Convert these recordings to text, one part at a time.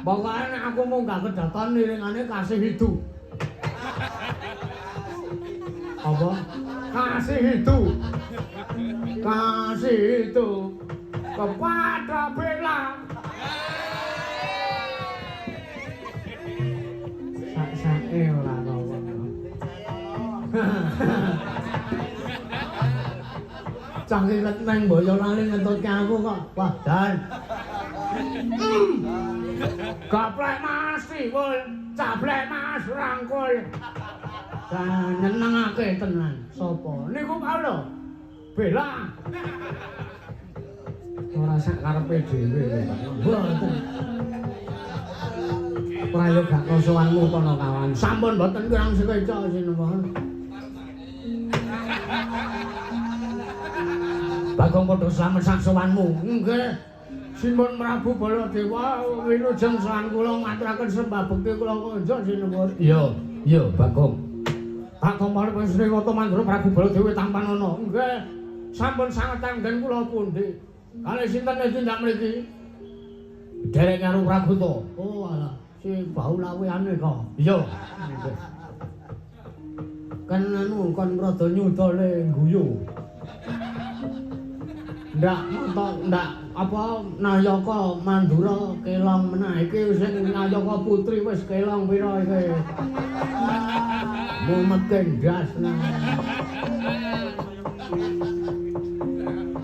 Pokoknya nek aku mau gak kedaton iringane kasih itu. Apa? Kasih itu. Kasih itu kepada Bella. Sak-sake ora ngono. Cangkilet neng Boyolali ngentutke aku kok. Wah, Dan. Gaplek Mas Siwul, cablek Mas Rangkul. Dan nyenengake tenan. Sopo? Niku kau lho. Bella. Ora sak karepe dhewe lho, Pak. Mboten. Prayoga kosowanmu kono kawan. Sampun mboten kurang sekeca sinuwun. Bagong padha slamet saksowanmu. Nggih. Sinuwun Prabu Baladewa wilujeng sahan kula ngaturaken sembah bekti kula konjo sinuwun. Iya, Bagong. Tak tombal Sriwata Mandura Prabu Baladewa Tampanono. Nggih. Sampun sanget anggen kula pundi. Kalih sinten tindak mriki? Derek karo Praguta. Oh alah, si bau laweane kok. Iya. Kan anu kon rada nyudole guyu. Ndak apa Nayaka Mandura kelong menah iki sing Nayaka putri wis kelong pira iki. Mumet ndas nah.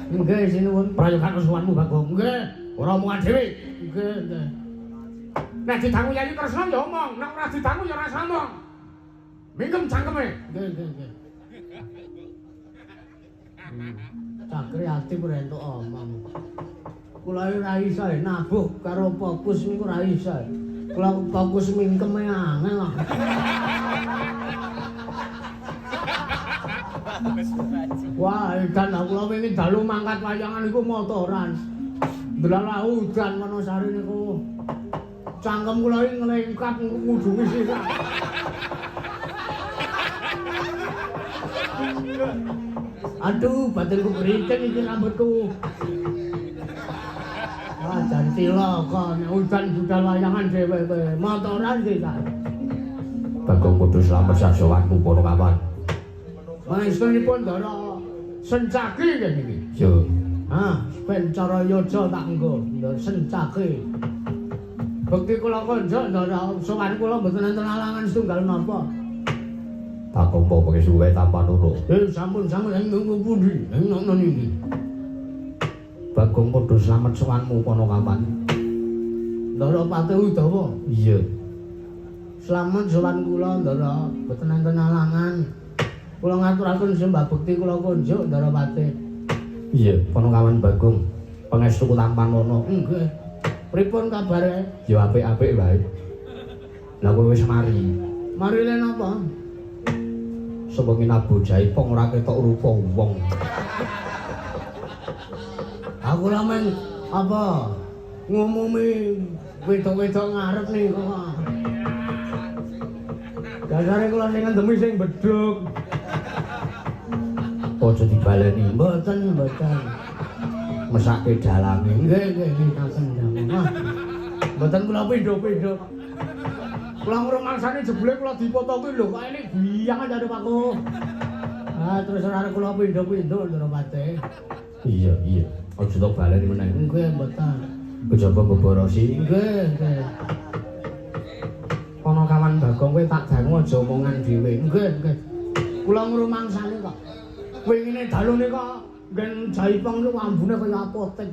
Nggih sinuwun prayoga kesuwanmu Bagong. Nggih, ora omongan dhewe. Nggih. Nek didangu Yayi Kresna ya omong, nek ora didangu ya ora omong. Mingkem cangkeme. Nggih. Cak kreatif ora entuk omong. Kula ora iso nabuh karo fokus niku ora iso. Kula fokus mingkeme angel. Wah, edan kula wingi dalu mangkat wayangan iku motoran. Ndelalah udan Wonosari niku. Cangkem kula iki nglengkat ngudungi sisak. Aduh, batinku berikan iki rambutku. Wah, jan cilaka nek udan budal wayangan dhewe kowe. Motoran sisak. Bagong kudu slamet sasowanmu para kawan. Maestunipun Ndara Sencaki kene iki. Yo. Ben cara yoja tak nggo, Ndara Sencaki. Bekti kula konjo Ndara sowan kula mboten enten alangan setunggal napa. Bagong apa kesuwe Tampanono. Sampun ing pundi? Ing nono niki. Bagong padha slamet sowanmu kono kapan. Ndara Patih Udawa. Iya. Slamet sowan kula Ndara mboten enten alangan. Kula ngaturaken sembah bekti kula konjuk Ndara Patih. Iya, Panakawan Bagong. Pangestu Tampanono. Nggih. Pripun kabare? Ya apik-apik wae. Lah kowe wis mari. Mari le napa? Sewengi nabu jaipong ora ketok rupa wong. Aku lha men apa ngumumi wedok-wedok ngarep niku kok. Dasare kula ning ngendemi sing bedhug. Aja dibaleni. Mboten. Mesake dalange. Nggih, ngaten damel. Mboten kula pindho-pindho. Kula ngrumangsane jebule kula dipotoki lho, kok ini biyang aja Pakku. Terus ora kula pindho-pindho Ndara Patih. Iya. Aja tok baleni meneh. Nggih, mboten. Kejaba beborosi. Nggih. Ana kawan Bagong kowe tak dangu aja omongan dhewe. Nggih. Kula ngrumangsane kok. Wingine dalune kok nggen jaipong niku ambune kaya apotek.